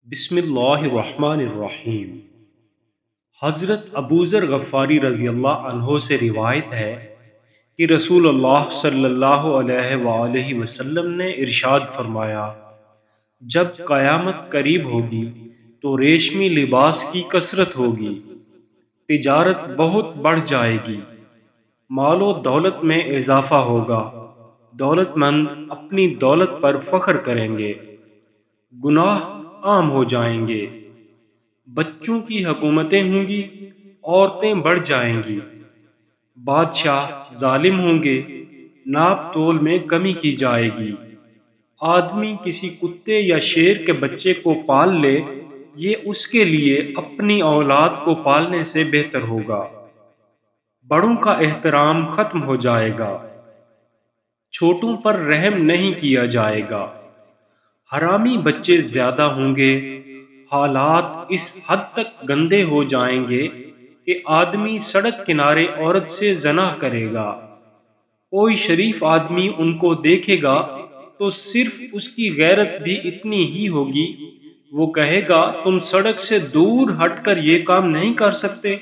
بسم اللہ الرحمن الرحیم۔ حضرت ابوذر غفاری رضی اللہ عنہ سے روایت ہے کہ رسول اللہ صلی اللہ علیہ وآلہ وسلم نے ارشاد فرمایا، جب قیامت قریب ہوگی تو ریشمی لباس کی کثرت ہوگی، تجارت بہت بڑھ جائے گی، مال و دولت میں اضافہ ہوگا، دولت مند اپنی دولت پر فخر کریں گے، گناہ عام ہو جائیں گے، بچوں کی حکومتیں ہوں گی، عورتیں بڑھ جائیں گی، بادشاہ ظالم ہوں گے، ناپ تول میں کمی کی جائے گی، آدمی کسی کتے یا شیر کے بچے کو پال لے، یہ اس کے لیے اپنی اولاد کو پالنے سے بہتر ہوگا، بڑوں کا احترام ختم ہو جائے گا، چھوٹوں پر رحم نہیں کیا جائے گا، حرامی بچے زیادہ ہوں گے، حالات اس حد تک گندے ہو جائیں گے کہ آدمی سڑک کنارے عورت سے زنا کرے گا، کوئی شریف آدمی ان کو دیکھے گا تو صرف اس کی غیرت بھی اتنی ہی ہوگی، وہ کہے گا تم سڑک سے دور ہٹ کر یہ کام نہیں کر سکتے۔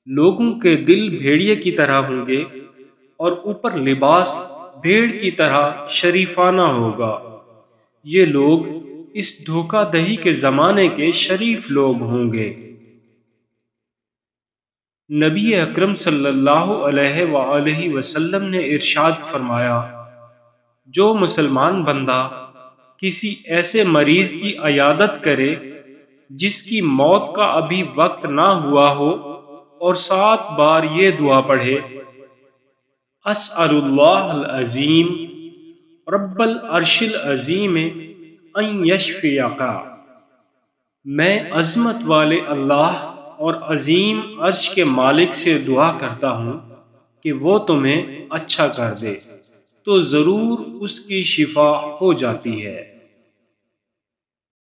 لوگوں کے دل بھیڑیے کی طرح ہوں گے اور اوپر لباس بھیڑ کی طرح شریفانہ ہوگا، یہ لوگ اس دھوکہ دہی کے زمانے کے شریف لوگ ہوں گے۔ نبی اکرم صلی اللہ علیہ وآلہ وسلم نے ارشاد فرمایا، جو مسلمان بندہ کسی ایسے مریض کی عیادت کرے جس کی موت کا ابھی وقت نہ ہوا ہو اور 7 بار یہ دعا پڑھے، اسأل اللہ العظیم رب العرش العظیم ان یشفیک، میں عظمت والے اللہ اور عظیم عرش کے مالک سے دعا کرتا ہوں کہ وہ تمہیں اچھا کر دے، تو ضرور اس کی شفا ہو جاتی ہے۔